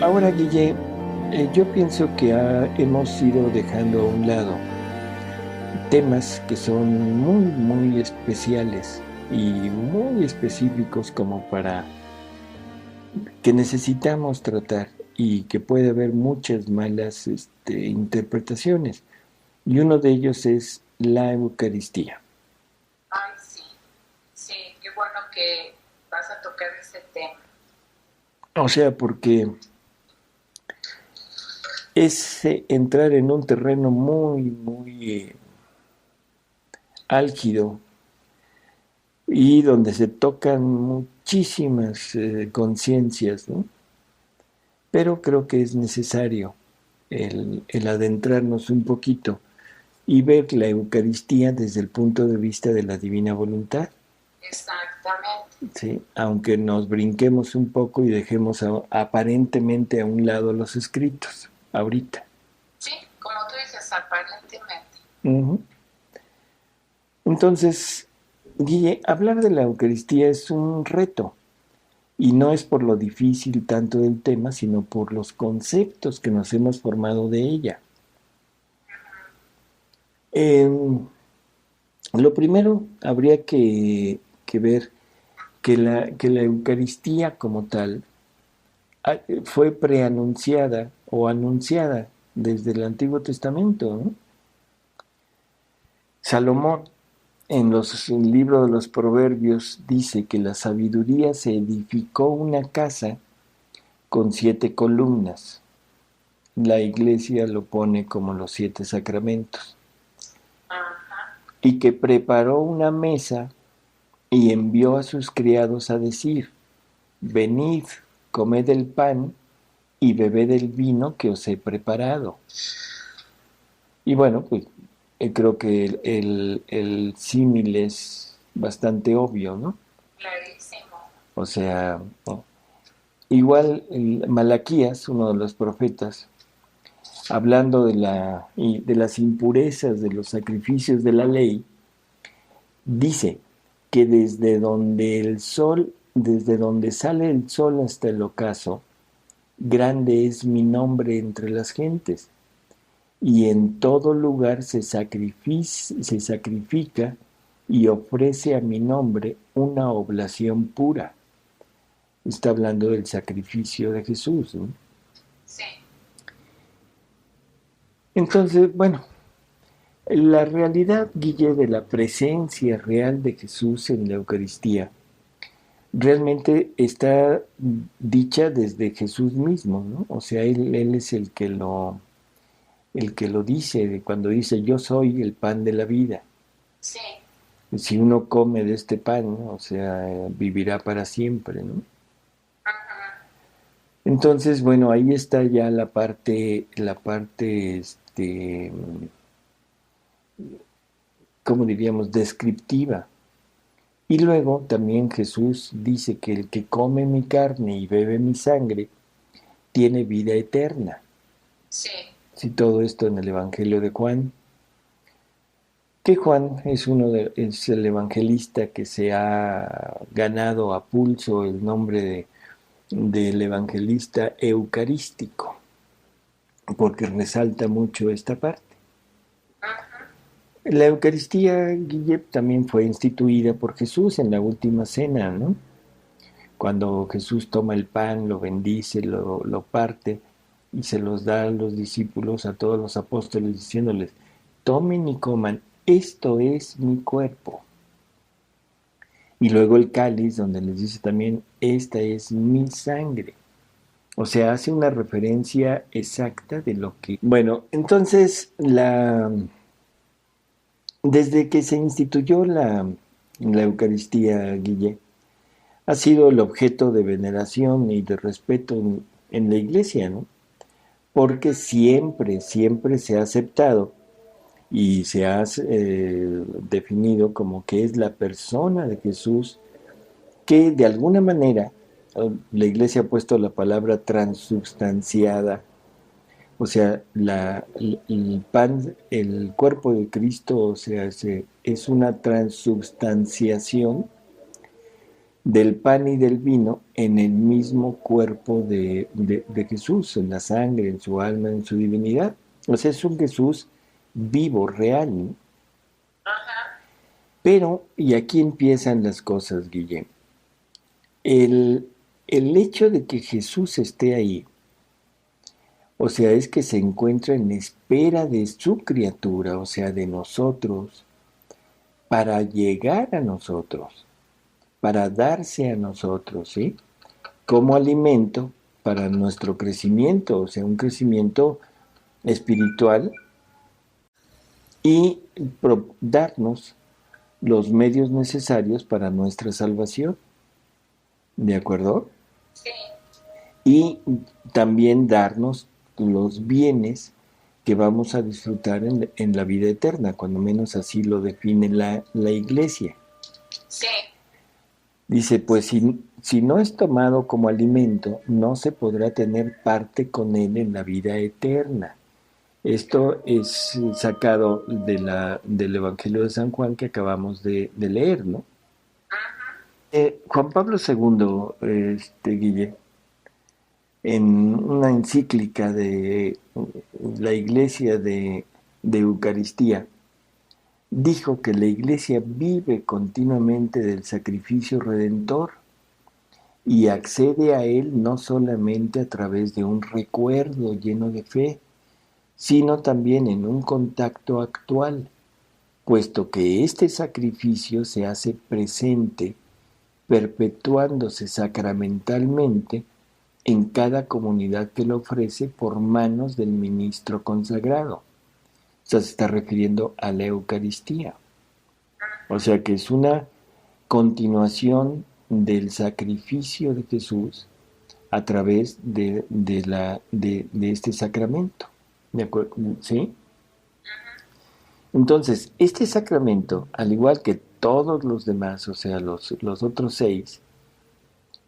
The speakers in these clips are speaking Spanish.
Ahora, Guille, yo pienso que hemos ido dejando a un lado temas que son muy especiales y muy específicos como para que necesitamos tratar y que puede haber muchas malas interpretaciones. Y uno de ellos es la Eucaristía. Ay, sí, sí, qué bueno que vas a tocar ese tema. O sea, porque es entrar en un terreno muy álgido y donde se tocan muchísimas conciencias, ¿no? Pero creo que es necesario el adentrarnos un poquito y ver la Eucaristía desde el punto de vista de la divina voluntad, Exactamente. ¿sí? Aunque nos brinquemos un poco y dejemos aparentemente a un lado los escritos, ahorita. Sí, como tú dices, aparentemente. Uh-huh. Entonces, Guille, hablar de la Eucaristía es un reto. Y no es por lo difícil tanto del tema, sino por los conceptos que nos hemos formado de ella. Eh, lo primero habría que ver que la Eucaristía como tal fue preanunciada o anunciada desde el Antiguo Testamento, ¿no? Salomón en los libros de los Proverbios dice que la sabiduría se edificó una casa con 7 columnas. La iglesia lo pone como los 7 sacramentos. Ajá. Y que preparó una mesa y envió a sus criados a decir, venid, comed el pan y bebed el vino que os he preparado. Y bueno, pues creo que el símil es bastante obvio, ¿no? Clarísimo. O sea, ¿no? Igual Malaquías, uno de los profetas, hablando de las impurezas de los sacrificios de la ley, dice que desde donde sale el sol hasta el ocaso, grande es mi nombre entre las gentes, y en todo lugar se sacrifica y ofrece a mi nombre una oblación pura. Está hablando del sacrificio de Jesús, ¿no? Sí. Entonces, bueno, la realidad, Guille, de la presencia real de Jesús en la Eucaristía realmente está dicha desde Jesús mismo, ¿no? O sea, él es el que lo dice, cuando dice yo soy el pan de la vida. Sí. Si uno come de este pan, ¿no? O sea, vivirá para siempre, ¿no? Ajá. Entonces, bueno, ahí está ya ¿cómo diríamos? Descriptiva. Y luego también Jesús dice que el que come mi carne y bebe mi sangre tiene vida eterna. Sí. Sí, todo esto en el Evangelio de Juan, que Juan es el evangelista que se ha ganado a pulso el nombre del evangelista eucarístico, porque resalta mucho esta parte. Ajá. La Eucaristía, Guille, también fue instituida por Jesús en la última cena, ¿no? Cuando Jesús toma el pan, lo bendice, lo parte y se los da a los discípulos, a todos los apóstoles, diciéndoles, tomen y coman, esto es mi cuerpo. Y luego el cáliz, donde les dice también, esta es mi sangre. O sea, hace una referencia exacta de lo que... Bueno, entonces, desde que se instituyó la Eucaristía, Guille, ha sido el objeto de veneración y de respeto en la iglesia, ¿no? Porque siempre se ha aceptado y se ha definido como que es la persona de Jesús que de alguna manera la iglesia ha puesto la palabra transubstanciada, o sea, el pan, el cuerpo de Cristo, o sea, es una transubstanciación del pan y del vino en el mismo cuerpo de Jesús, en la sangre, en su alma, en su divinidad. O sea, es un Jesús vivo, real, ¿no? Ajá. Pero, y aquí empiezan las cosas, Guillem. El, el hecho de que Jesús esté ahí, o sea, es que se encuentra en espera de su criatura, o sea, de nosotros, para llegar a nosotros, para darse a nosotros, ¿sí? Como alimento para nuestro crecimiento, o sea, un crecimiento espiritual y darnos los medios necesarios para nuestra salvación, ¿de acuerdo? Sí. Y también darnos los bienes que vamos a disfrutar en la vida eterna, cuando menos así lo define la iglesia. Sí. Dice, pues si no es tomado como alimento, no se podrá tener parte con él en la vida eterna. Esto es sacado del Evangelio de San Juan que acabamos de leer, ¿no? Ajá. Juan Pablo II, Guille, en una encíclica de la Iglesia de Eucaristía, dijo que la Iglesia vive continuamente del sacrificio redentor y accede a él no solamente a través de un recuerdo lleno de fe, sino también en un contacto actual, puesto que este sacrificio se hace presente, perpetuándose sacramentalmente en cada comunidad que lo ofrece por manos del ministro consagrado. O sea, se está refiriendo a la Eucaristía. O sea que es una continuación del sacrificio de Jesús a través de este sacramento. ¿De acuerdo? ¿Sí? Entonces, este sacramento, al igual que todos los demás, o sea, los otros 6,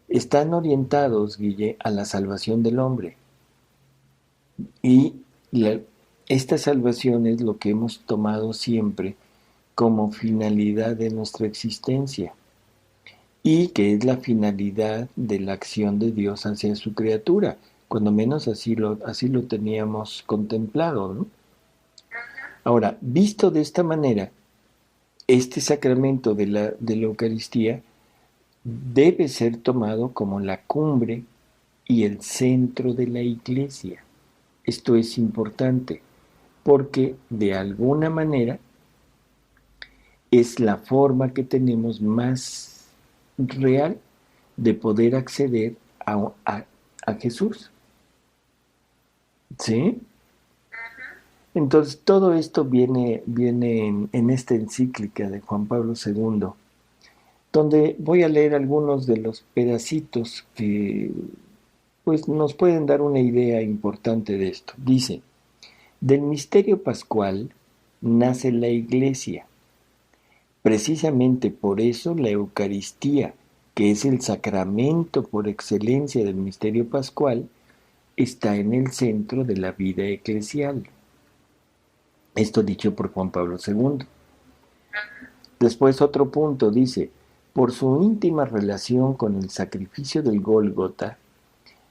están orientados, Guille, a la salvación del hombre. Y la- esta salvación es lo que hemos tomado siempre como finalidad de nuestra existencia y que es la finalidad de la acción de Dios hacia su criatura. Cuando menos así lo teníamos contemplado, ¿no? Ahora, visto de esta manera, este sacramento de la Eucaristía debe ser tomado como la cumbre y el centro de la iglesia. Esto es importante porque de alguna manera es la forma que tenemos más real de poder acceder a Jesús. ¿Sí? Entonces todo esto viene en esta encíclica de Juan Pablo II, donde voy a leer algunos de los pedacitos que pues, nos pueden dar una idea importante de esto. Dice, del misterio pascual nace la iglesia. Precisamente por eso la Eucaristía, que es el sacramento por excelencia del misterio pascual, está en el centro de la vida eclesial. Esto dicho por Juan Pablo II. Después otro punto dice, por su íntima relación con el sacrificio del Gólgota,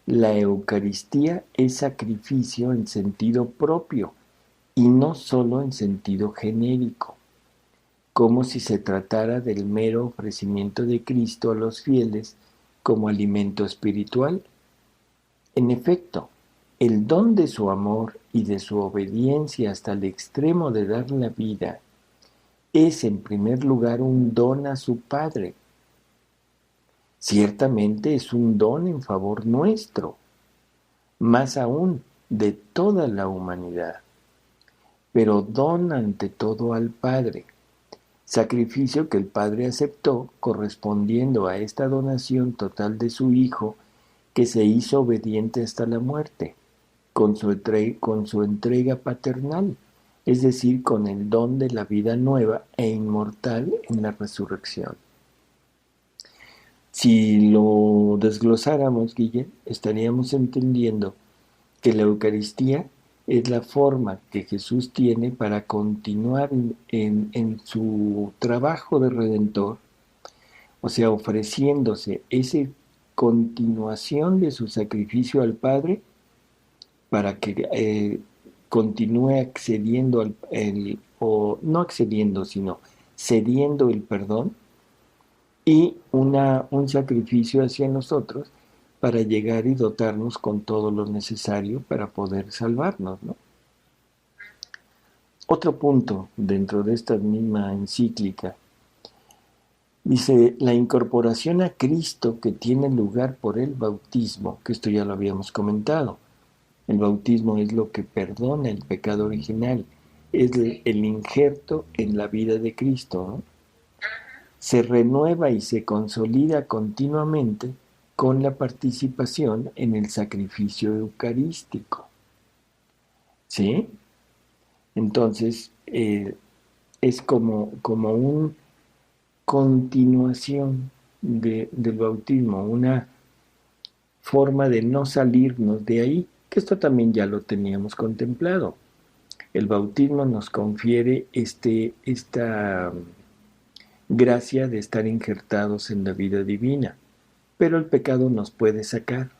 la Eucaristía es sacrificio en sentido propio y no solo en sentido genérico, como si se tratara del mero ofrecimiento de Cristo a los fieles como alimento espiritual. En efecto, el don de su amor y de su obediencia hasta el extremo de dar la vida es en primer lugar un don a su Padre. Ciertamente es un don en favor nuestro, más aún de toda la humanidad, pero don ante todo al Padre, sacrificio que el Padre aceptó correspondiendo a esta donación total de su Hijo que se hizo obediente hasta la muerte, con su entrega paternal, es decir, con el don de la vida nueva e inmortal en la resurrección. Si lo desglosáramos, Guille, estaríamos entendiendo que la Eucaristía es la forma que Jesús tiene para continuar en su trabajo de redentor, o sea, ofreciéndose esa continuación de su sacrificio al Padre para que continúe accediendo o no accediendo, sino cediendo el perdón y un sacrificio hacia nosotros para llegar y dotarnos con todo lo necesario para poder salvarnos, ¿no? Otro punto dentro de esta misma encíclica dice la incorporación a Cristo que tiene lugar por el bautismo, que esto ya lo habíamos comentado. El bautismo es lo que perdona el pecado original, es el injerto en la vida de Cristo, ¿no? Se renueva y se consolida continuamente con la participación en el sacrificio eucarístico. ¿Sí? Entonces, es como una continuación del bautismo, una forma de no salirnos de ahí, que esto también ya lo teníamos contemplado. El bautismo nos confiere esta gracia de estar injertados en la vida divina, pero el pecado nos puede sacar.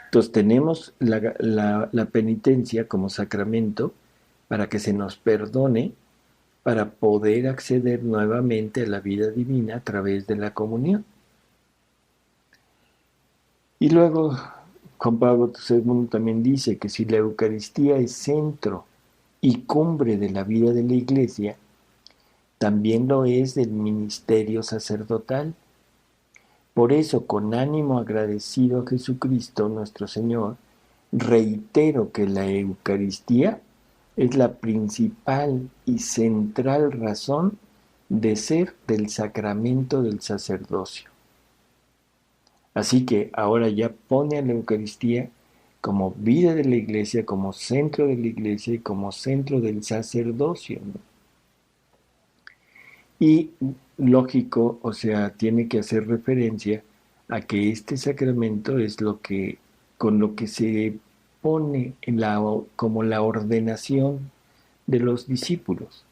Entonces tenemos la penitencia como sacramento para que se nos perdone, para poder acceder nuevamente a la vida divina a través de la comunión. Y luego Juan Pablo II también dice que si la Eucaristía es centro y cumbre de la vida de la Iglesia, también lo es del ministerio sacerdotal. Por eso, con ánimo agradecido a Jesucristo nuestro Señor, reitero que la Eucaristía es la principal y central razón de ser del sacramento del sacerdocio. Así que ahora ya pone a la Eucaristía como vida de la Iglesia, como centro de la Iglesia y como centro del sacerdocio, ¿no? Y lógico, o sea, tiene que hacer referencia a que este sacramento es con lo que se pone como la ordenación de los discípulos.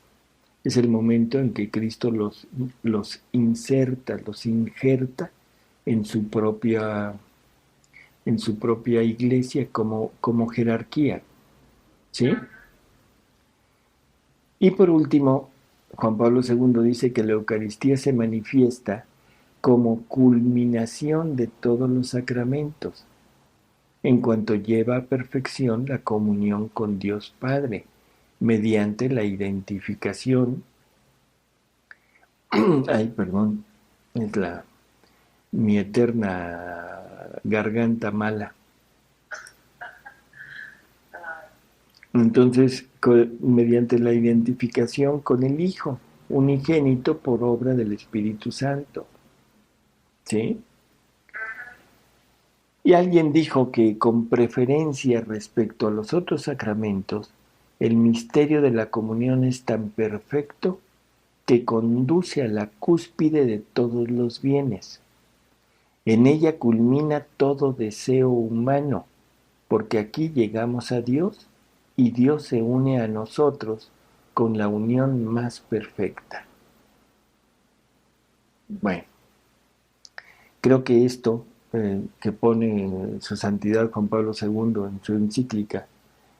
Es el momento en que Cristo los inserta, los injerta en en su propia iglesia como jerarquía. ¿Sí? Y por último, Juan Pablo II dice que la Eucaristía se manifiesta como culminación de todos los sacramentos, en cuanto lleva a perfección la comunión con Dios Padre, mediante la identificación, ay, perdón, es mi eterna garganta mala. Entonces, mediante la identificación con el Hijo, unigénito por obra del Espíritu Santo. ¿Sí? Y alguien dijo que con preferencia respecto a los otros sacramentos, el misterio de la comunión es tan perfecto que conduce a la cúspide de todos los bienes. En ella culmina todo deseo humano, porque aquí llegamos a Dios y Dios se une a nosotros con la unión más perfecta. Bueno, creo que esto que pone su santidad Juan Pablo II en su encíclica,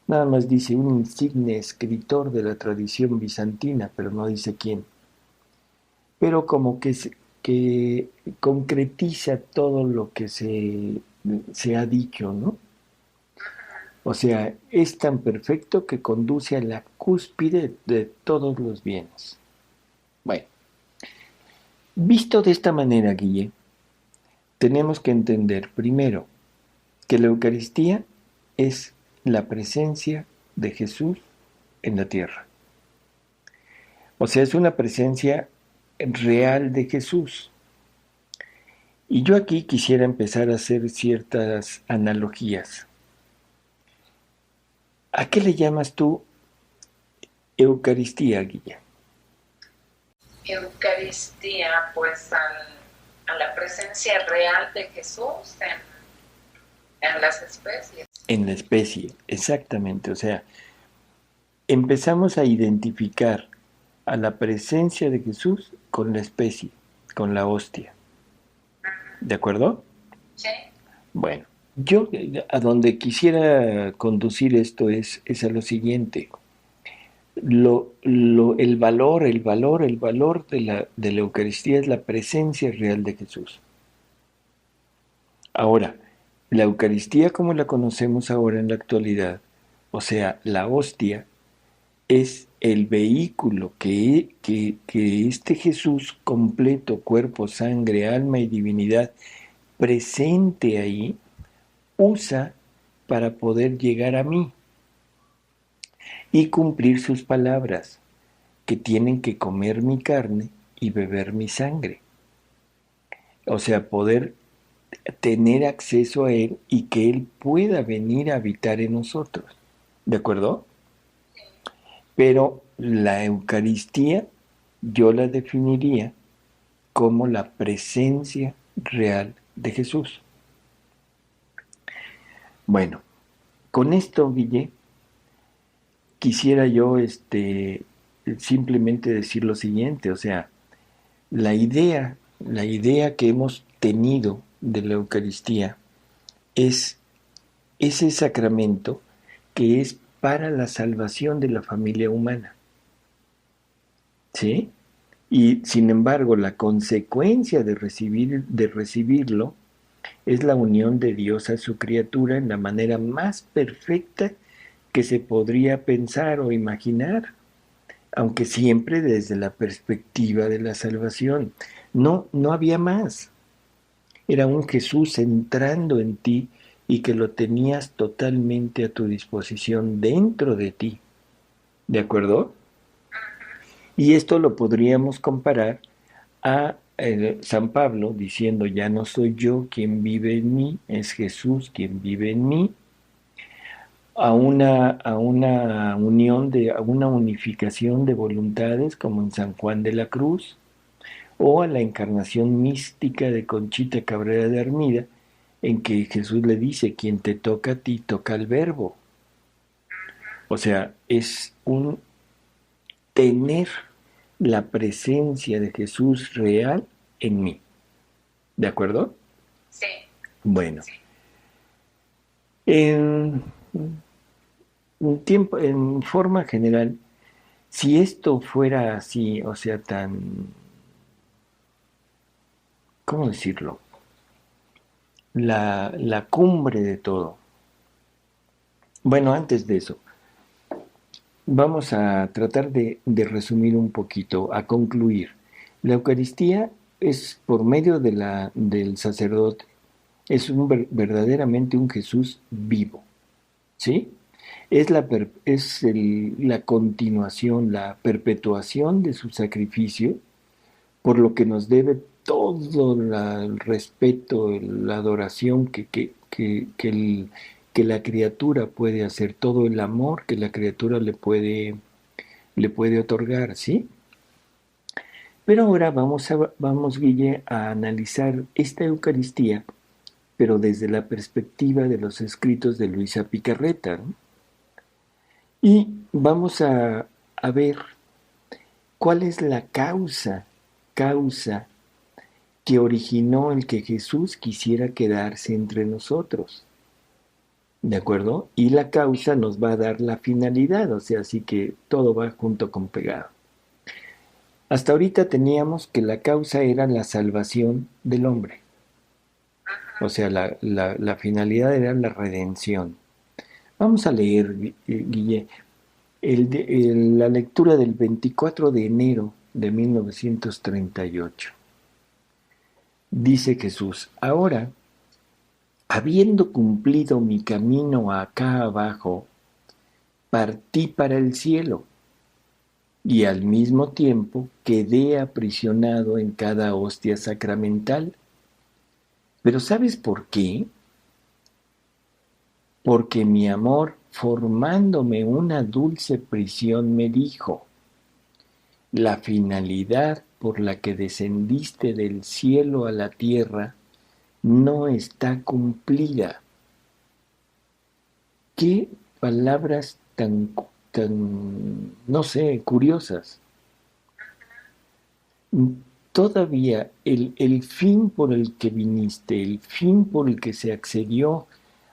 nada más dice un insigne escritor de la tradición bizantina, pero no dice quién. Pero como que concretiza todo lo que se ha dicho, ¿no? O sea, es tan perfecto que conduce a la cúspide de todos los bienes. Bueno, visto de esta manera, Guille, tenemos que entender primero que la Eucaristía es la presencia de Jesús en la tierra. O sea, es una presencia real de Jesús. Y yo aquí quisiera empezar a hacer ciertas analogías. ¿A qué le llamas tú Eucaristía, Guilla? Eucaristía, pues a la presencia real de Jesús en las especies. En la especie, exactamente. O sea, empezamos a identificar a la presencia de Jesús con la especie. con la hostia. ¿De acuerdo? Sí. Bueno, yo a donde quisiera conducir esto es a lo siguiente. El valor de la Eucaristía es la presencia real de Jesús. Ahora, la Eucaristía como la conocemos ahora en la actualidad, o sea, la hostia, es el vehículo que este Jesús completo, cuerpo, sangre, alma y divinidad, presente ahí, usa para poder llegar a mí y cumplir sus palabras, que tienen que comer mi carne y beber mi sangre. O sea, poder tener acceso a Él y que Él pueda venir a habitar en nosotros. ¿De acuerdo? Pero la Eucaristía yo la definiría como la presencia real de Jesús. Bueno, con esto, Guille, quisiera yo simplemente decir lo siguiente, o sea, la idea que hemos tenido de la Eucaristía es ese sacramento que es para la salvación de la familia humana. ¿Sí? Y sin embargo, la consecuencia de recibirlo es la unión de Dios a su criatura en la manera más perfecta que se podría pensar o imaginar, aunque siempre desde la perspectiva de la salvación. No, no había más. Era un Jesús entrando en ti y que lo tenías totalmente a tu disposición dentro de ti. ¿De acuerdo? Y esto lo podríamos comparar a San Pablo diciendo, ya no soy yo quien vive en mí, es Jesús quien vive en mí, a una unión, a una unificación de voluntades como en San Juan de la Cruz, o a la encarnación mística de Conchita Cabrera de Armida, en que Jesús le dice, quien te toca a ti, toca al verbo. O sea, es un tener la presencia de Jesús real en mí. ¿De acuerdo? Sí. Bueno, en, en forma general, si esto fuera así, o sea, ¿cómo decirlo? La cumbre de todo. Bueno, antes de eso, vamos a tratar de resumir un poquito, a concluir. La Eucaristía es por medio del sacerdote, es verdaderamente un Jesús vivo, ¿sí? Es la continuación, la perpetuación de su sacrificio, por lo que nos debe todo el respeto, la adoración que la criatura puede hacer, todo el amor que la criatura le puede otorgar, ¿sí? Pero ahora vamos, Guille, a analizar esta Eucaristía, pero desde la perspectiva de los escritos de Luisa Picarreta, ¿no? Y vamos a ver cuál es la causa que originó el que Jesús quisiera quedarse entre nosotros. ¿De acuerdo? Y la causa nos va a dar la finalidad, o sea, así que todo va junto con pegado. Hasta ahorita teníamos que la causa era la salvación del hombre. O sea, la finalidad era la redención. Vamos a leer, Guille, la lectura del 24 de enero de 1938. Dice Jesús, ahora, habiendo cumplido mi camino acá abajo, partí para el cielo y al mismo tiempo quedé aprisionado en cada hostia sacramental. Pero ¿sabes por qué? Porque mi amor, formándome una dulce prisión, me dijo, la finalidad por la que descendiste del cielo a la tierra no está cumplida. Qué palabras tan, no sé, curiosas. todavía el fin por el que viniste, el fin por el que se accedió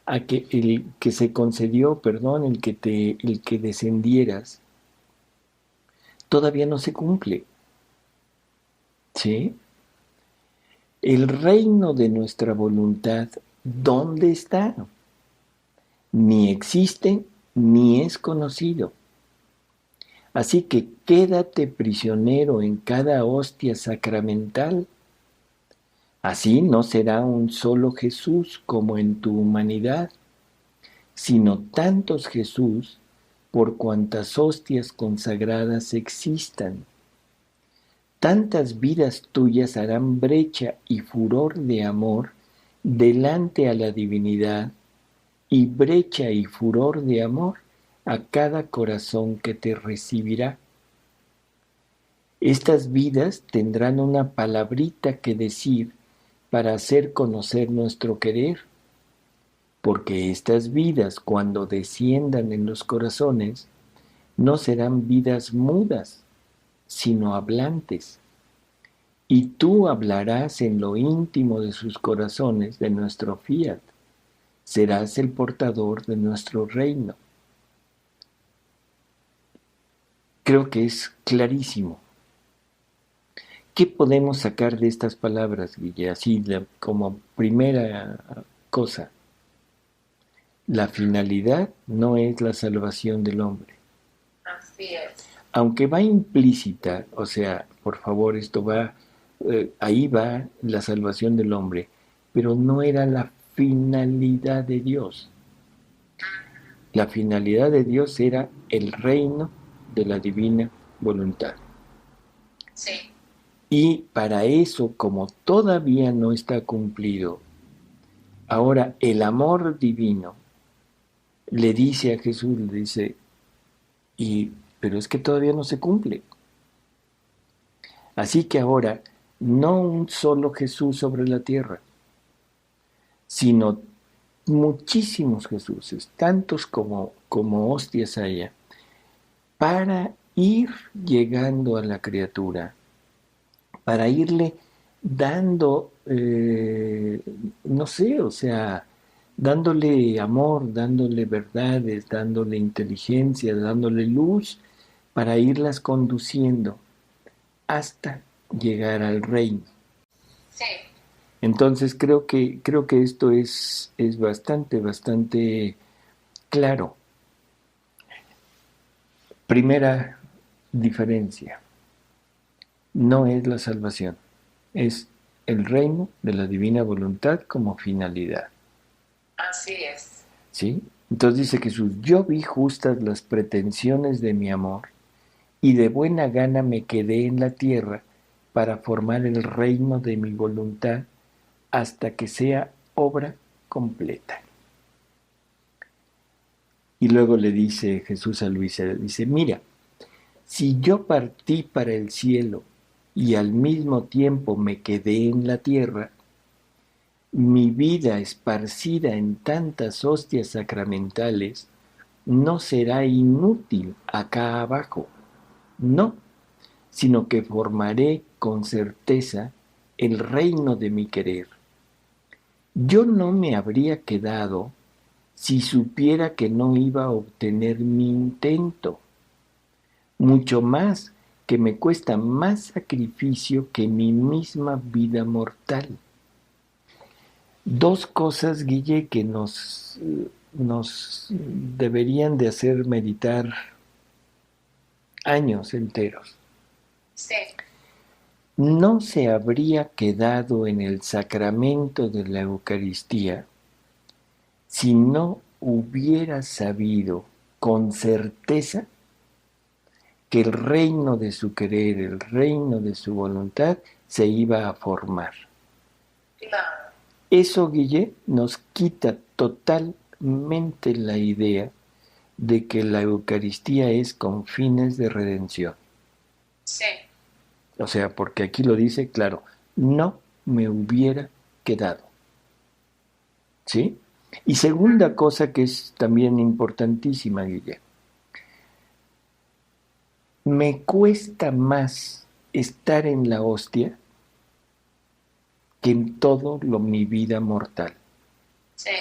a que el que se concedió, perdón, el que descendieras, todavía no se cumple, ¿sí? El reino de nuestra voluntad, ¿dónde está? Ni existe ni es conocido. Así que quédate prisionero en cada hostia sacramental. Así no será un solo Jesús como en tu humanidad, sino tantos Jesús por cuantas hostias consagradas existan. Tantas vidas tuyas harán brecha y furor de amor delante a la divinidad y brecha y furor de amor a cada corazón que te recibirá. Estas vidas tendrán una palabrita que decir para hacer conocer nuestro querer, porque estas vidas, cuando desciendan en los corazones, no serán vidas mudas, sino hablantes. Y tú hablarás en lo íntimo de sus corazones de nuestro fiat. Serás el portador de nuestro reino. Creo que es clarísimo. ¿Qué podemos sacar de estas palabras, Guille? Así como primera cosa. La finalidad no es la salvación del hombre. Así es. Aunque va implícita, o sea, por favor, esto va, ahí va la salvación del hombre, pero no era la finalidad de Dios. La finalidad de Dios era el reino de la divina voluntad. Sí. Y para eso, como todavía no está cumplido, ahora el amor divino le dice a Jesús, le dice, pero es que todavía no se cumple. Así que ahora, no un solo Jesús sobre la tierra, sino muchísimos Jesuses, tantos como hostias haya, para ir llegando a la criatura, para irle dando, no sé, o sea, dándole amor, dándole verdades, dándole inteligencia, dándole luz, para irlas conduciendo hasta llegar al reino. Sí. Entonces creo que esto es bastante claro. Primera diferencia, no es la salvación, es el reino de la divina voluntad como finalidad. Así es. ¿Sí? Entonces dice Jesús, yo vi justas las pretensiones de mi amor y de buena gana me quedé en la tierra para formar el reino de mi voluntad hasta que sea obra completa. Y luego le dice Jesús a Luisa, dice, mira, si yo partí para el cielo y al mismo tiempo me quedé en la tierra, mi vida esparcida en tantas hostias sacramentales no será inútil acá abajo, no, sino que formaré con certeza el reino de mi querer. Yo no me habría quedado si supiera que no iba a obtener mi intento, mucho más que me cuesta más sacrificio que mi misma vida mortal. Dos cosas, Guille, que nos deberían de hacer meditar años enteros. Sí. No se habría quedado en el sacramento de la Eucaristía si no hubiera sabido con certeza que el reino de su querer, el reino de su voluntad, se iba a formar. Claro. Eso, Guille, nos quita totalmente la idea de que la Eucaristía es con fines de redención. Sí. O sea, porque aquí lo dice, claro, no me hubiera quedado. ¿Sí? Y segunda cosa que es también importantísima, Guille. Me cuesta más estar en la hostia que en todo mi vida mortal. Sí,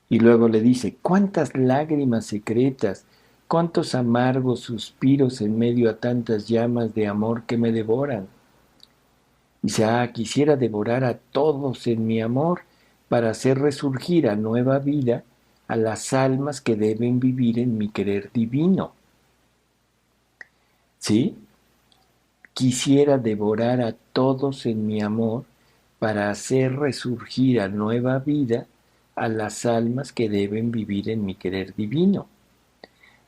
Y luego le dice, cuántas lágrimas secretas, cuántos amargos suspiros en medio a tantas llamas de amor que me devoran. Dice, quisiera devorar a todos en mi amor para hacer resurgir a nueva vida a las almas que deben vivir en mi querer divino. ¿Sí? Quisiera devorar a todos en mi amor para hacer resurgir a nueva vida a las almas que deben vivir en mi querer divino.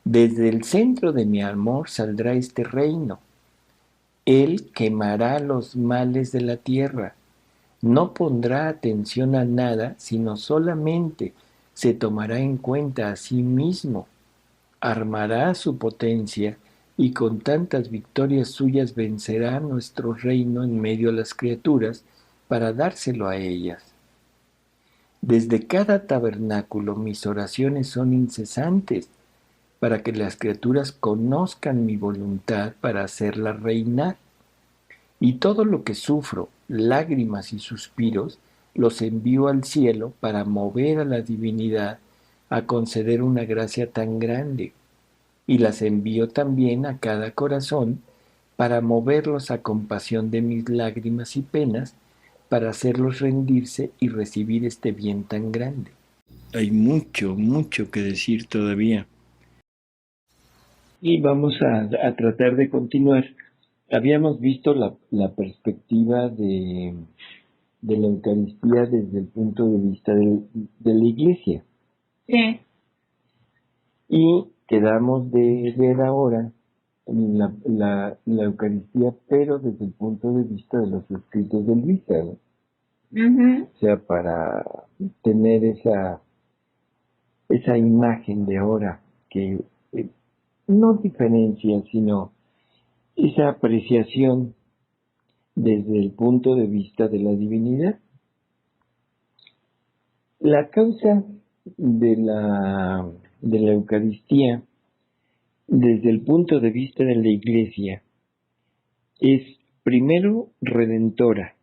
Desde el centro de mi amor saldrá este reino. Él quemará los males de la tierra. No pondrá atención a nada, sino solamente se tomará en cuenta a sí mismo. Armará su potencia y con tantas victorias suyas vencerá nuestro reino en medio de las criaturas para dárselo a ellas. Desde cada tabernáculo mis oraciones son incesantes para que las criaturas conozcan mi voluntad para hacerla reinar. Y todo lo que sufro, lágrimas y suspiros, los envío al cielo para mover a la divinidad a conceder una gracia tan grande. Y las envío también a cada corazón para moverlos a compasión de mis lágrimas y penas, para hacerlos rendirse y recibir este bien tan grande. Hay mucho, mucho que decir todavía. Y vamos a tratar de continuar. Habíamos visto la perspectiva de la Eucaristía desde el punto de vista de la Iglesia. sí, Y quedamos de ver ahora la Eucaristía, pero desde el punto de vista de los escritos de Luisa, ¿no? ujú, O sea, para tener esa imagen de ahora que no diferencia, sino esa apreciación desde el punto de vista de la divinidad. La causa de la Eucaristía, desde el punto de vista de la Iglesia, es primero redentora,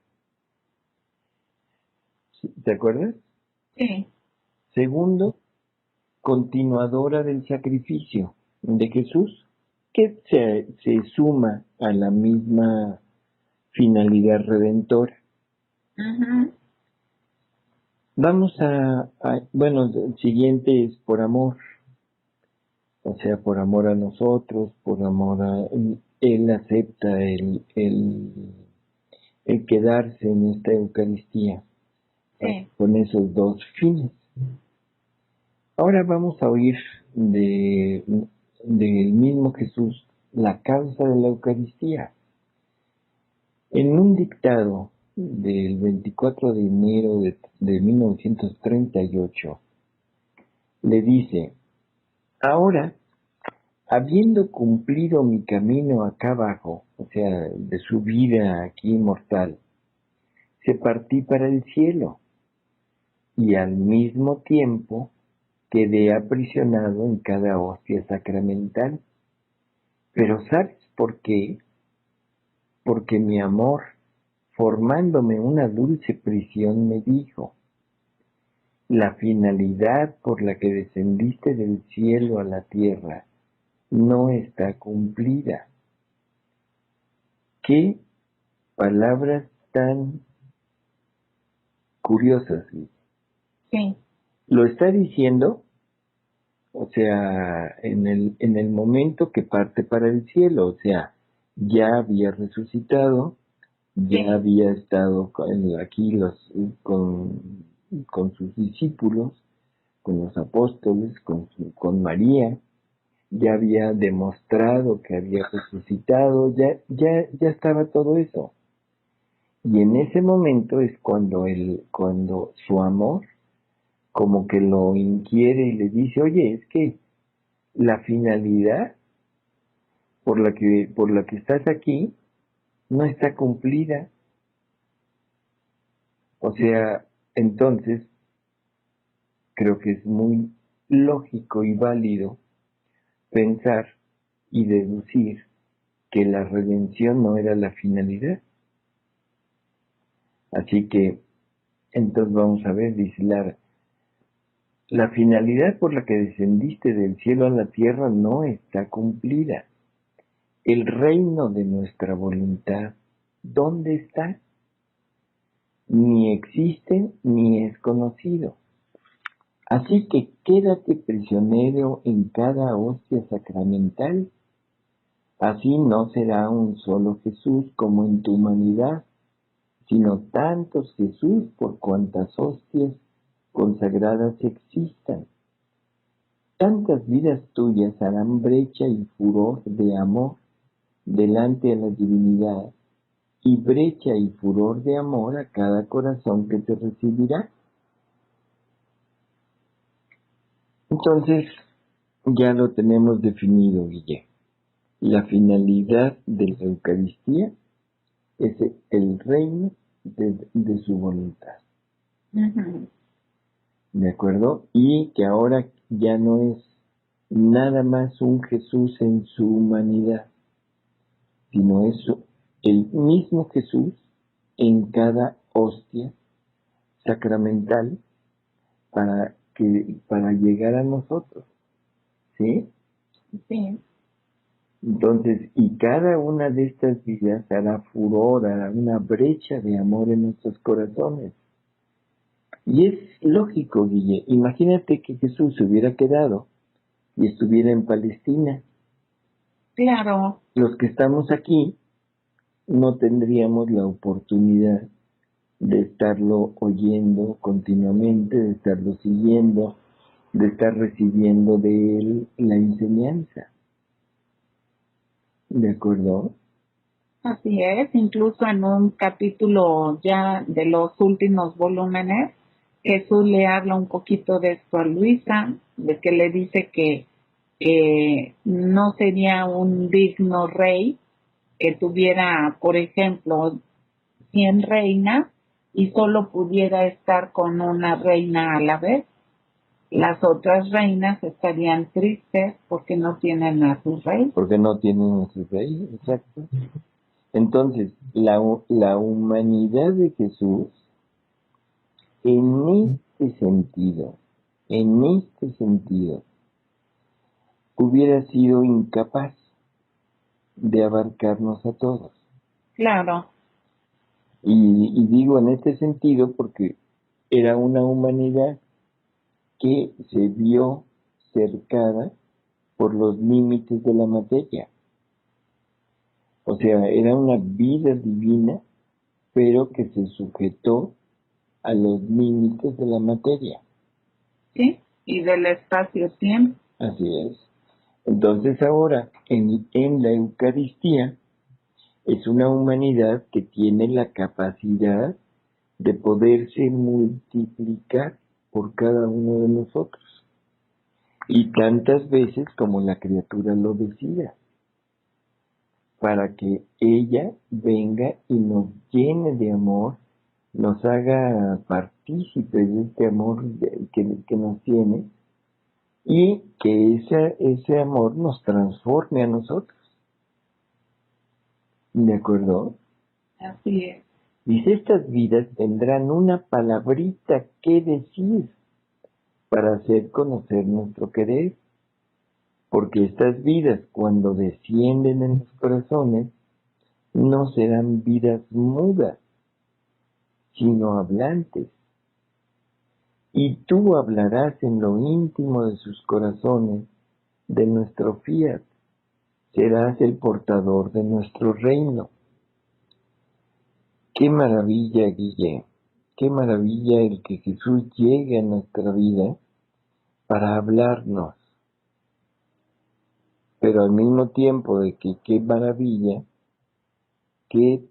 ¿te acuerdas? sí, Segundo, continuadora del sacrificio de Jesús, que se suma a la misma finalidad redentora. ujú, Vamos bueno, el siguiente es por amor, o sea, por amor a nosotros, por amor a Él acepta el quedarse en esta Eucaristía sí, con esos dos fines. Ahora vamos a oír del mismo Jesús la causa de la Eucaristía. En un dictado del 24 de enero de 1938, le dice, ahora, habiendo cumplido mi camino acá abajo, o sea, de su vida aquí mortal, se partí para el cielo y al mismo tiempo quedé aprisionado en cada hostia sacramental. Pero ¿sabes por qué? Porque mi amor, formándome una dulce prisión, me dijo, la finalidad por la que descendiste del cielo a la tierra no está cumplida. ¿Qué palabras tan curiosas? sí, Lo está diciendo, o sea, en el momento que parte para el cielo, o sea, ya había resucitado, ya sí, había estado aquí con sus discípulos, con los apóstoles, con María, ya había demostrado que había resucitado, ya estaba todo eso. Y en ese momento es cuando su amor como que lo inquiere y le dice, oye, es que la finalidad por la que estás aquí no está cumplida. O sea, entonces creo que es muy lógico y válido pensar y deducir que la redención no era la finalidad. Así que, entonces vamos a ver, dice la finalidad por la que descendiste del cielo a la tierra no está cumplida. El reino de nuestra voluntad, ¿dónde está? Ni existe ni es conocido. Así que quédate prisionero en cada hostia sacramental. Así no será un solo Jesús como en tu humanidad, sino tantos Jesús por cuantas hostias consagradas existan. Tantas vidas tuyas harán brecha y furor de amor delante de la divinidad, y brecha y furor de amor a cada corazón que te recibirá. Entonces, ya lo tenemos definido, Guille. La finalidad de la Eucaristía es el reino de su voluntad. Ujú. ¿De acuerdo? Y que ahora ya no es nada más un Jesús en su humanidad, sino es el mismo Jesús en cada hostia sacramental para llegar a nosotros, ¿sí? Sí, Entonces, y cada una de estas vidas hará furor, hará una brecha de amor en nuestros corazones. Y es lógico, Guille. Imagínate que Jesús se hubiera quedado y estuviera en Palestina. claro, Los que estamos aquí no tendríamos la oportunidad de estarlo oyendo continuamente, de estarlo siguiendo, de estar recibiendo de él la enseñanza. ¿De acuerdo? así es. Incluso en un capítulo ya de los últimos volúmenes, Jesús le habla un poquito de esto a Luisa, de que le dice que no sería un digno rey que tuviera, por ejemplo, 100 reinas y solo pudiera estar con una reina a la vez. Las otras reinas estarían tristes porque no tienen a su rey. Porque no tienen a su rey, exacto. Entonces, la humanidad de Jesús, en este sentido, hubiera sido incapaz de abarcarnos a todos. Claro, Y digo en este sentido porque era una humanidad que se vio cercada por los límites de la materia. O sea, era una vida divina, pero que se sujetó a los límites de la materia. ¿sí? Y del espacio-tiempo. Así es. Entonces ahora, en la Eucaristía, es una humanidad que tiene la capacidad de poderse multiplicar por cada uno de nosotros. Y tantas veces como la criatura lo decida, para que ella venga y nos llene de amor, nos haga partícipes de este amor que nos tiene, y que ese amor nos transforme a nosotros. ¿De acuerdo? Así es. Dice, estas vidas tendrán una palabrita que decir para hacer conocer nuestro querer, porque estas vidas, cuando descienden en los corazones, no serán vidas mudas, sino hablantes. Y tú hablarás en lo íntimo de sus corazones, de nuestro fiat, serás el portador de nuestro reino. Qué maravilla, Guille, qué maravilla el que Jesús llegue a nuestra vida para hablarnos, pero al mismo tiempo de que qué maravilla, qué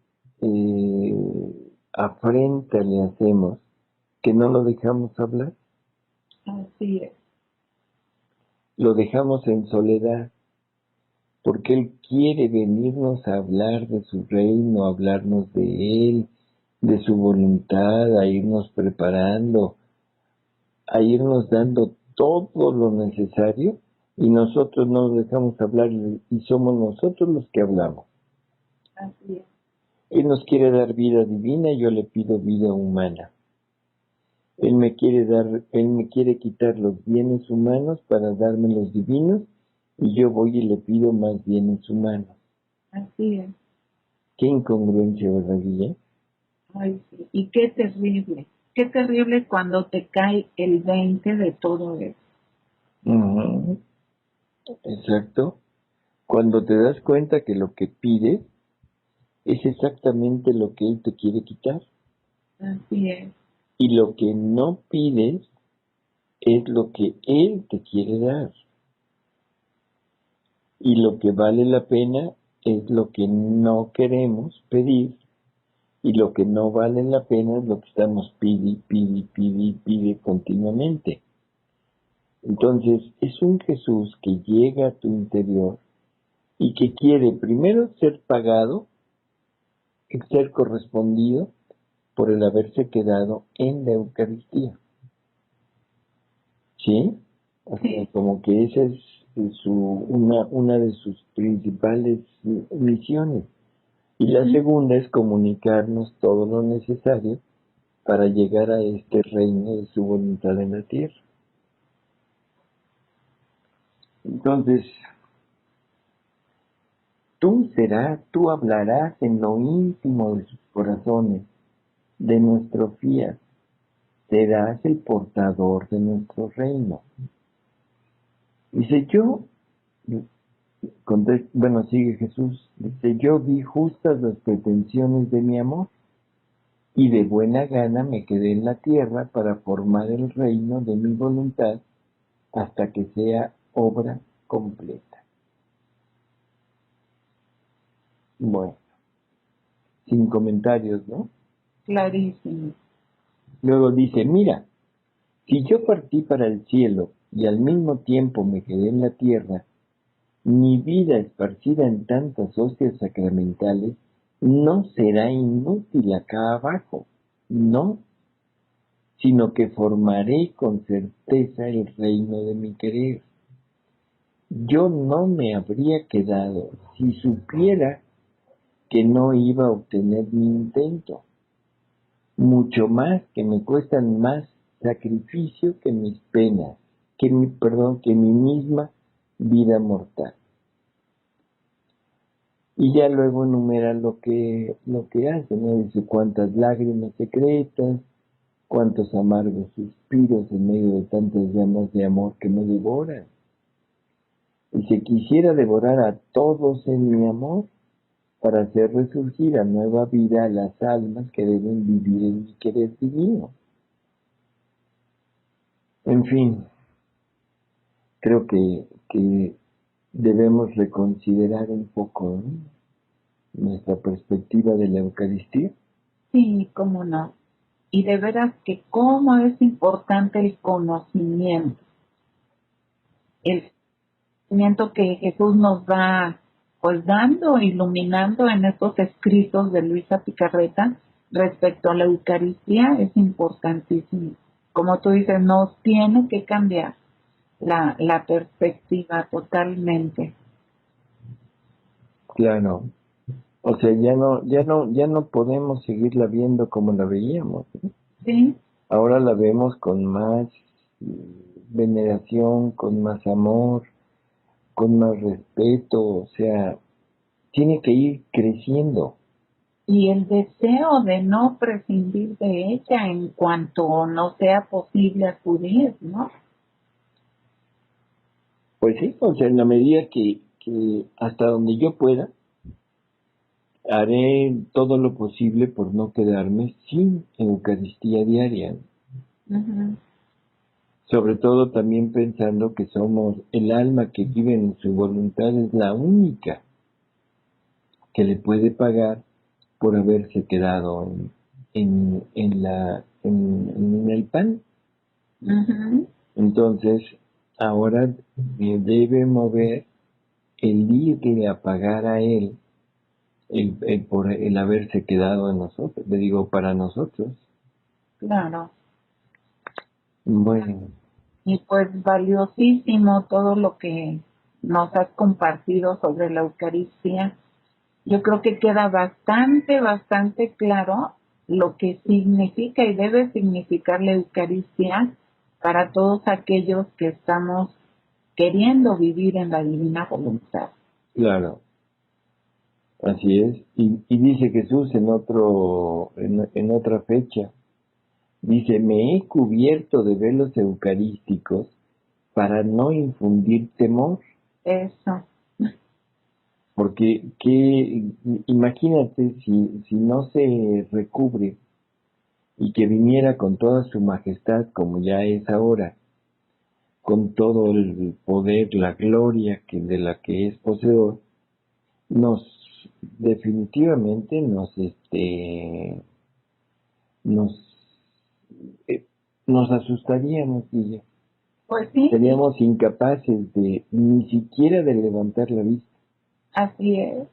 afrenta le hacemos, que no lo dejamos hablar, Así es. lo dejamos en soledad, porque Él quiere venirnos a hablar de su reino, a hablarnos de Él, de su voluntad, a irnos preparando, a irnos dando todo lo necesario, y nosotros no lo dejamos hablar y somos nosotros los que hablamos. Así es. Él nos quiere dar vida divina, yo le pido vida humana. Él me quiere quitar los bienes humanos para darme los divinos, y yo voy y le pido más bienes humanos. Así es. Qué incongruencia, ¿verdad, Guille? Ay, sí. Y qué terrible cuando te cae el 20 de todo eso. Ujú, exacto. Cuando te das cuenta que lo que pides es exactamente lo que Él te quiere quitar, Así es. y lo que no pides es lo que Él te quiere dar, y lo que vale la pena es lo que no queremos pedir, y lo que no vale la pena es lo que estamos pide continuamente. Entonces, es un Jesús que llega a tu interior y que quiere primero ser pagado, ser correspondido por el haberse quedado en la Eucaristía. ¿Sí? O sea, Sí, como que esa es una de sus principales misiones. Y la ujú, segunda es comunicarnos todo lo necesario para llegar a este reino de su voluntad en la tierra. Entonces, tú hablarás en lo íntimo de sus corazones, de nuestro fiat, serás el portador de nuestro reino. Dice yo, bueno, sigue Jesús, dice, yo vi justas las pretensiones de mi amor, y de buena gana me quedé en la tierra para formar el reino de mi voluntad hasta que sea obra completa. Bueno, sin comentarios, ¿no? clarísimo. Luego dice, mira, si yo partí para el cielo y al mismo tiempo me quedé en la tierra, mi vida esparcida en tantas hostias sacramentales no será inútil acá abajo, no, sino que formaré con certeza el reino de mi querer. Yo no me habría quedado si supiera que no iba a obtener mi intento, mucho más que me cuestan más sacrificio que mis penas, que mi misma vida mortal. Y ya luego enumera lo que hace, ¿no? Dice cuántas lágrimas secretas, cuántos amargos suspiros en medio de tantas llamas de amor que me devoran. Y si quisiera devorar a todos en mi amor, para hacer resurgir a nueva vida a las almas que deben vivir en mi querer divino. En fin, creo que debemos reconsiderar un poco, ¿no?, nuestra perspectiva de la Eucaristía. Sí, cómo no. Y de veras que cómo es importante el conocimiento que Jesús nos va pues dando, iluminando en estos escritos de Luisa Picarreta respecto a la Eucaristía es importantísimo. Como tú dices, nos tiene que cambiar la perspectiva totalmente. Claro, o sea, ya no podemos seguirla viendo como la veíamos, ¿no? Sí, Ahora la vemos con más veneración, con más amor, con más respeto, o sea, tiene que ir creciendo. y el deseo de no prescindir de ella en cuanto no sea posible acudir, ¿no? Pues sí, o sea, en la medida que hasta donde yo pueda, haré todo lo posible por no quedarme sin Eucaristía diaria. Ujú. Sobre todo también pensando que somos el alma que vive en su voluntad, es la única que le puede pagar por haberse quedado en el pan. Ujú. Entonces, ahora me debe mover el irle a pagar a él por el haberse quedado en nosotros, le digo, para nosotros. Claro. Bueno, Y pues valiosísimo todo lo que nos has compartido sobre la Eucaristía. yo creo que queda bastante claro lo que significa y debe significar la Eucaristía para todos aquellos que estamos queriendo vivir en la divina voluntad. Claro, así es. Y dice Jesús en otra fecha, dice, me he cubierto de velos eucarísticos para no infundir temor. Eso, Porque imagínate si no se recubre y que viniera con toda su majestad como ya es ahora, con todo el poder, la gloria de la que es poseedor, nos definitivamente nos, eh, nos asustaríamos y pues sí, seríamos incapaces de ni siquiera de levantar la vista. así es.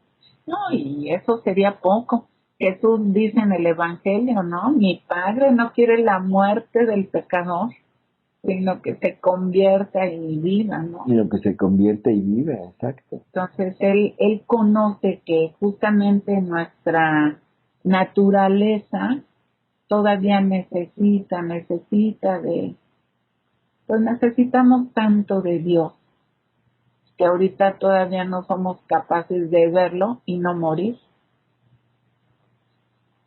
No, y eso sería poco. Jesús dice en el Evangelio, ¿no? Mi Padre no quiere la muerte del pecador, sino que se convierta y viva, ¿no? Sino que se convierta y viva, exacto. Entonces él conoce que justamente nuestra naturaleza todavía necesita de, pues necesitamos tanto de Dios, que ahorita todavía no somos capaces de verlo y no morir.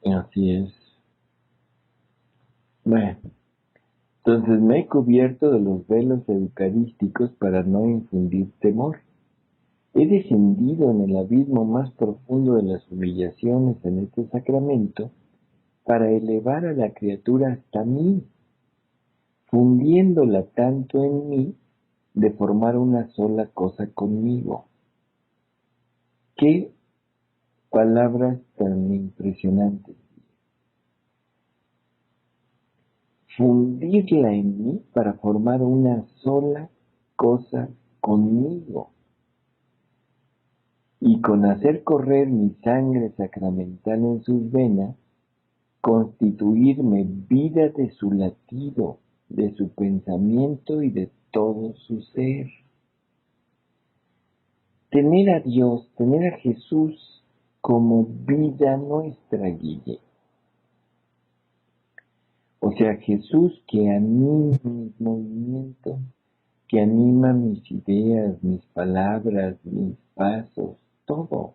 Así es. Bueno, entonces me he cubierto de los velos eucarísticos para no infundir temor. He descendido en el abismo más profundo de las humillaciones en este sacramento para elevar a la criatura hasta mí, fundiéndola tanto en mí de formar una sola cosa conmigo. Qué palabras tan impresionantes. Fundirla en mí para formar una sola cosa conmigo. Y con hacer correr mi sangre sacramental en sus venas, constituirme vida de su latido, de su pensamiento y de todo su ser. Tener a Dios, tener a Jesús como vida nuestra, Guille. O sea, Jesús que anima mis movimientos, que anima mis ideas, mis palabras, mis pasos, todo.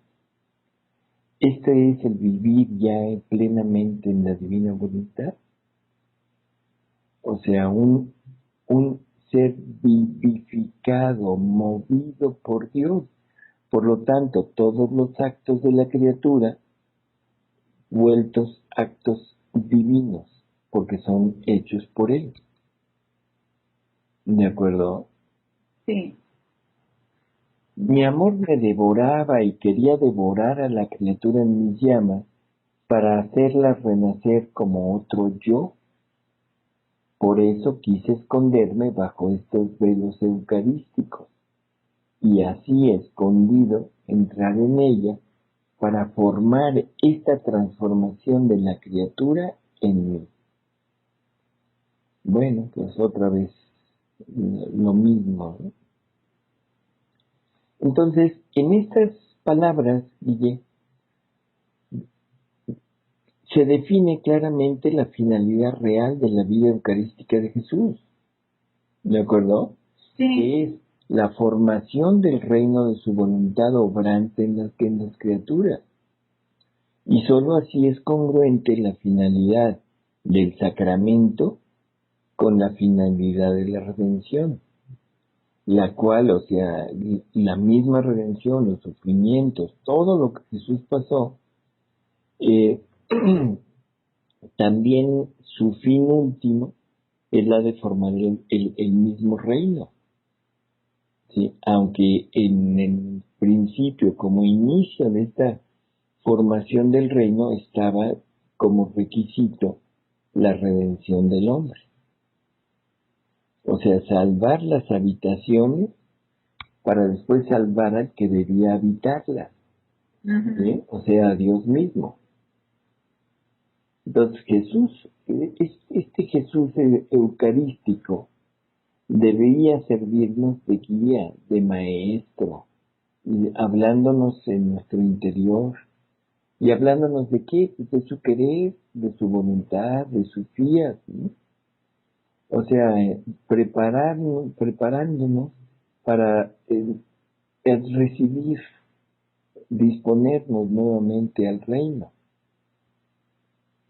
Este es el vivir ya plenamente en la divina voluntad. O sea, un ser vivificado, movido por Dios. Por lo tanto, todos los actos de la criatura vueltos actos divinos, porque son hechos por Él. ¿De acuerdo? Sí, Mi amor me devoraba y quería devorar a la criatura en mis llamas para hacerla renacer como otro yo. Por eso quise esconderme bajo estos velos eucarísticos y así escondido entrar en ella para formar esta transformación de la criatura en mí. Bueno, pues otra vez lo mismo, ¿no? Entonces, en estas palabras, Guille, se define claramente la finalidad real de la vida eucarística de Jesús, ¿de acuerdo? sí, Que es la formación del reino de su voluntad obrante en las criaturas. Y sólo así es congruente la finalidad del sacramento con la finalidad de la redención, la cual, o sea, la misma redención, los sufrimientos, todo lo que Jesús pasó, eh, también su fin último es la de formar el mismo reino. ¿Sí? Aunque en el principio, como inicio de esta formación del reino, estaba como requisito la redención del hombre. O sea, salvar las habitaciones para después salvar al que debía habitarlas. uh-huh. ¿Sí? O sea, a Dios mismo. Entonces Jesús, este Jesús eucarístico, debería servirnos de guía, de maestro, y hablándonos en nuestro interior. ¿Y hablándonos de qué? Pues de su querer, de su voluntad, de su fiat, ¿no? O sea, preparándonos para el recibir, disponernos nuevamente al reino,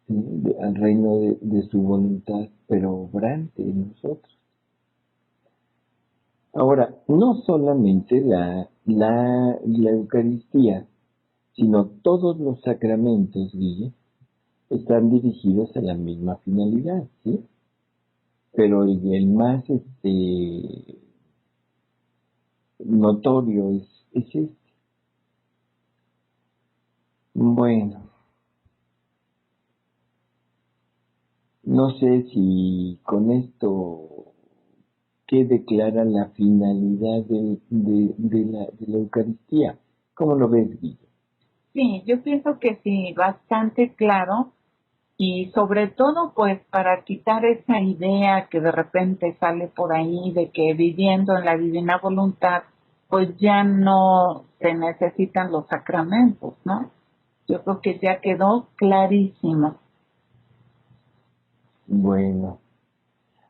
¿sí? Al reino de su voluntad, pero obrante en nosotros. Ahora, no solamente la Eucaristía, sino todos los sacramentos, Guille, están dirigidos a la misma finalidad, ¿sí? Pero el más notorio es este. Bueno, no sé si con esto quede clara la finalidad de la Eucaristía. ¿Cómo lo ves, Guille? Sí, yo pienso que sí, bastante claro y sobre todo pues para quitar esa idea que de repente sale por ahí de que viviendo en la divina voluntad pues ya no se necesitan los sacramentos, ¿no? Yo creo que ya quedó clarísimo. Bueno,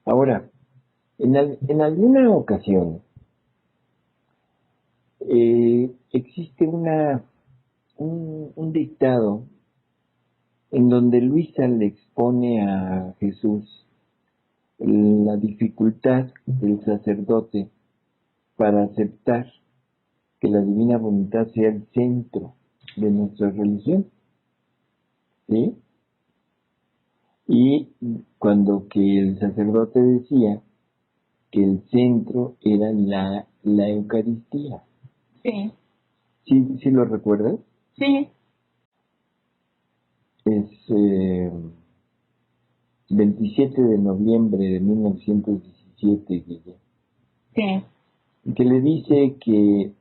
ahora, en alguna ocasión existe un dictado en donde Luisa le expone a Jesús la dificultad del sacerdote para aceptar que la divina voluntad sea el centro de nuestra religión, ¿sí? Y cuando que el sacerdote decía que el centro era la Eucaristía. Sí, ¿Sí lo recuerdas? sí, Es 27 de noviembre de 1917, Guille, sí, que le dice que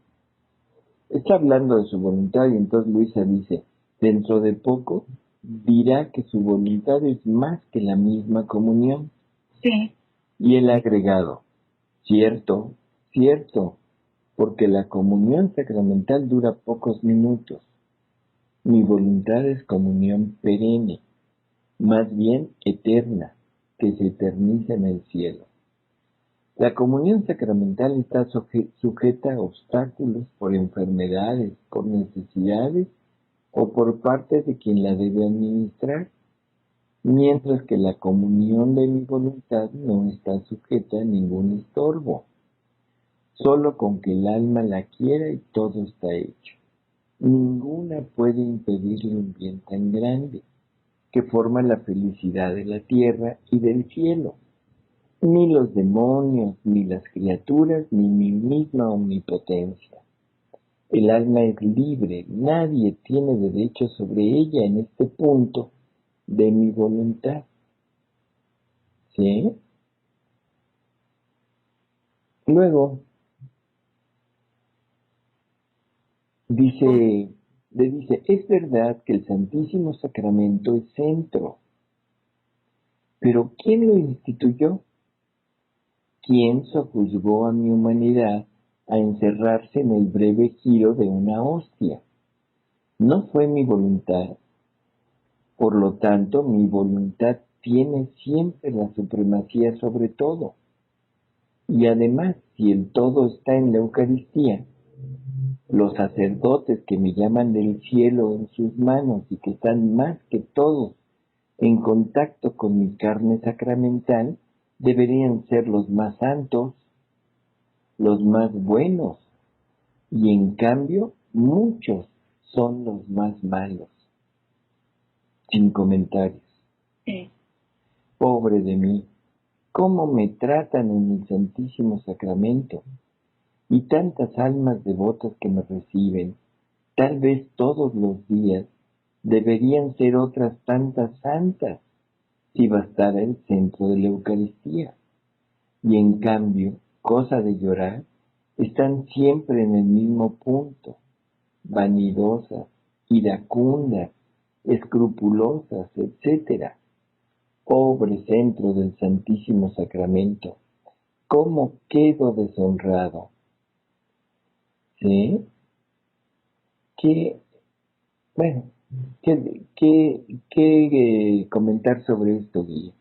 está hablando de su voluntad y entonces Luisa dice, dentro de poco dirá que su voluntad es más que la misma comunión. sí, Y él ha agregado, cierto, cierto, porque la comunión sacramental dura pocos minutos. Mi voluntad es comunión perenne, más bien eterna, que se eterniza en el cielo. La comunión sacramental está sujeta a obstáculos por enfermedades, por necesidades o por parte de quien la debe administrar, mientras que la comunión de mi voluntad no está sujeta a ningún estorbo, solo con que el alma la quiera y todo está hecho. Ninguna puede impedirle un bien tan grande, que forma la felicidad de la tierra y del cielo. Ni los demonios, ni las criaturas, ni mi misma omnipotencia. El alma es libre, nadie tiene derecho sobre ella en este punto de mi voluntad. ¿Sí? Luego dice, le dice, es verdad que el Santísimo Sacramento es centro, pero ¿quién lo instituyó? ¿Quién sojuzgó a mi humanidad a encerrarse en el breve giro de una hostia? No fue mi voluntad. Por lo tanto, mi voluntad tiene siempre la supremacía sobre todo. Y además, si el todo está en la Eucaristía, los sacerdotes que me llaman del cielo en sus manos y que están más que todos en contacto con mi carne sacramental, deberían ser los más santos, los más buenos, y en cambio muchos son los más malos. Sin comentarios. sí. Pobre de mí, cómo me tratan en el Santísimo Sacramento, y tantas almas devotas que me reciben, tal vez todos los días, deberían ser otras tantas santas, si bastara el centro de la Eucaristía. Y en cambio, cosa de llorar, están siempre en el mismo punto, vanidosas, iracundas, escrupulosas, etcétera. Pobre centro del Santísimo Sacramento, ¿cómo quedo deshonrado? ¿Sí? que, bueno, ¿qué comentar sobre esto, Guille?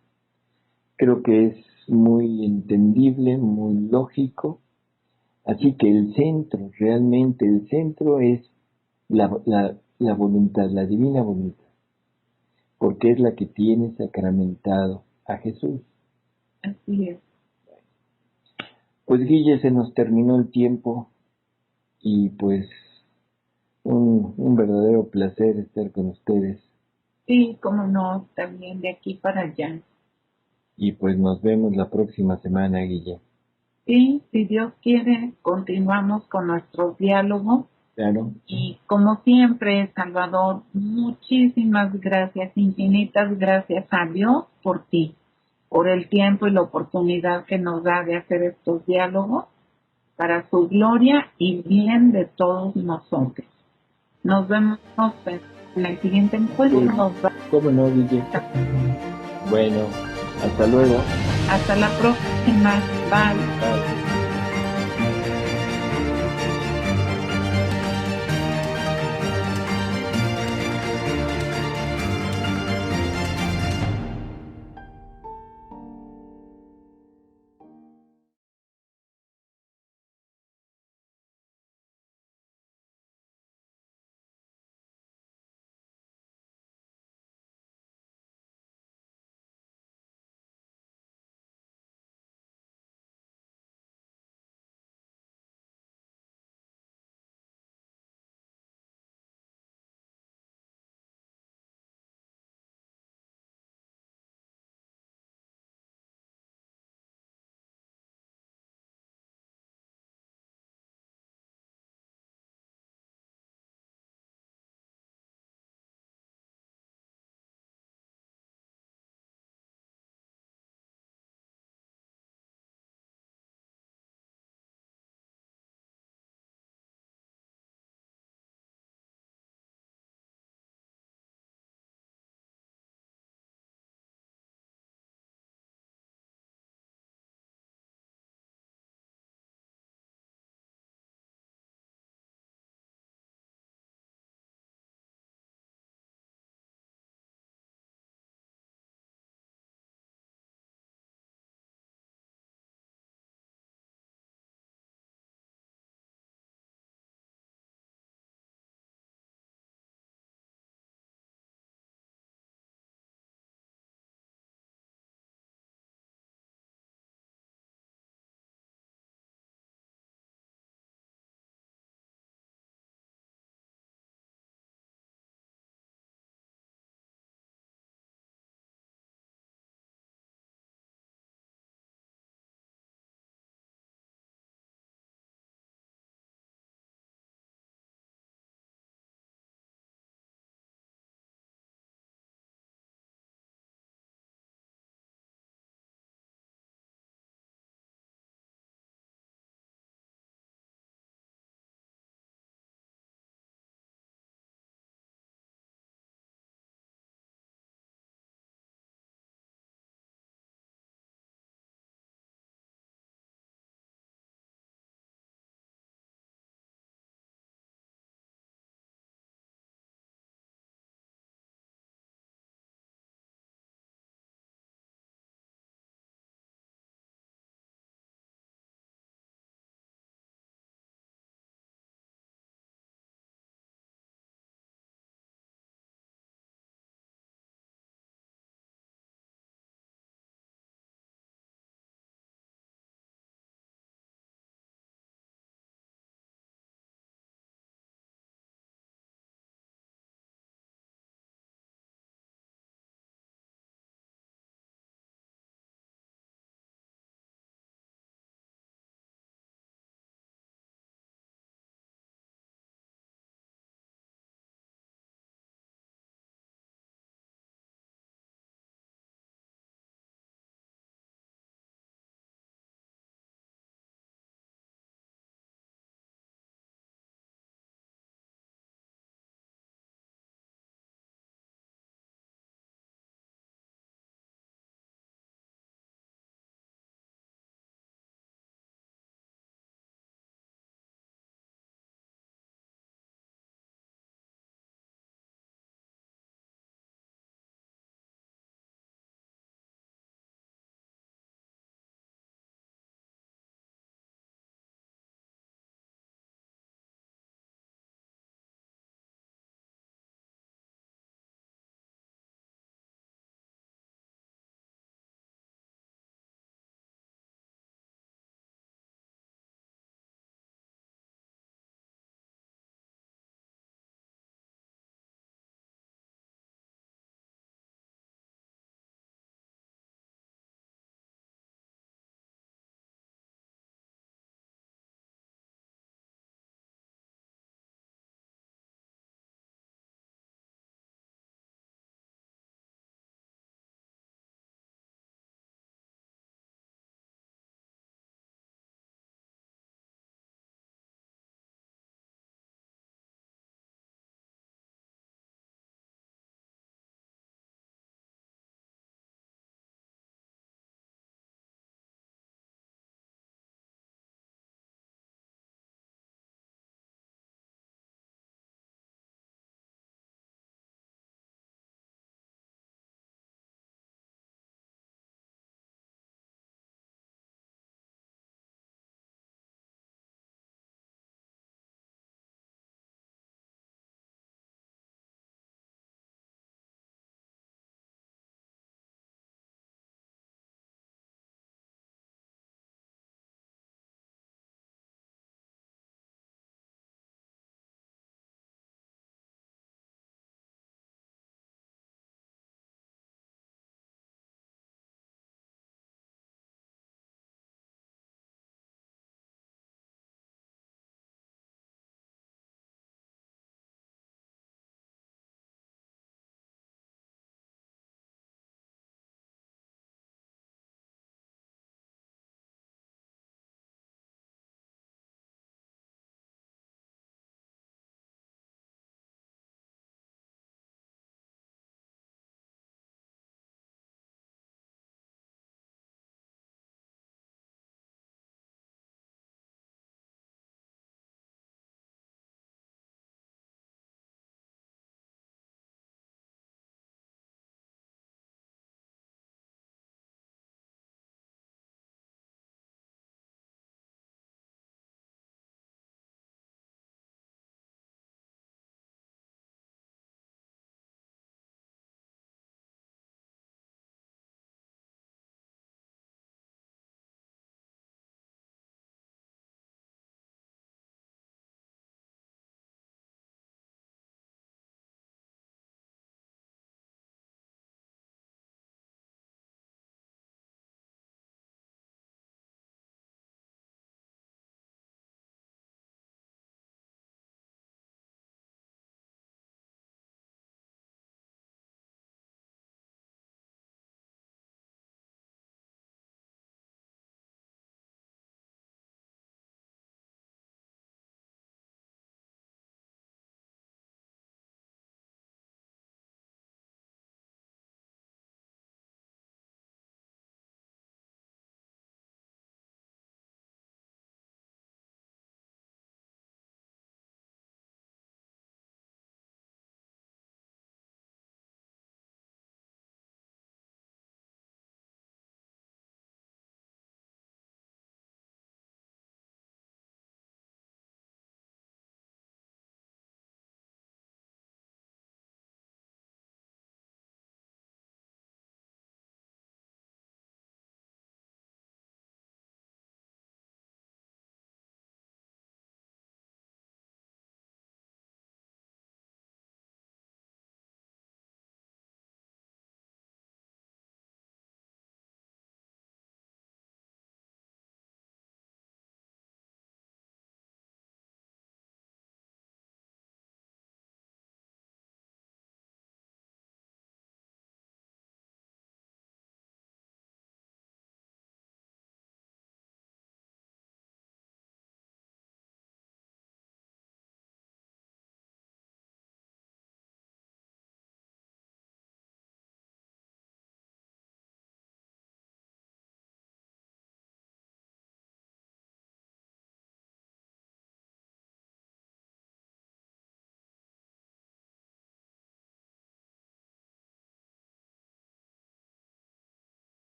Creo que es muy entendible, muy lógico. Así que el centro, realmente el centro es la voluntad, la divina voluntad, porque es la que tiene sacramentado a Jesús. Así es. Pues Guille, se nos terminó el tiempo y pues un verdadero placer estar con ustedes. Sí, como no, también de aquí para allá. Y pues nos vemos la próxima semana, Guille. Sí, si Dios quiere, continuamos con nuestros diálogos. Claro. Y como siempre, Salvador, muchísimas gracias, infinitas gracias a Dios por ti, por el tiempo y la oportunidad que nos da de hacer estos diálogos para su gloria y bien de todos nosotros. Nos vemos en el siguiente encuentro. Sí. ¿Cómo no, Guille? Bueno, hasta luego. Hasta la próxima. Bye. Bye.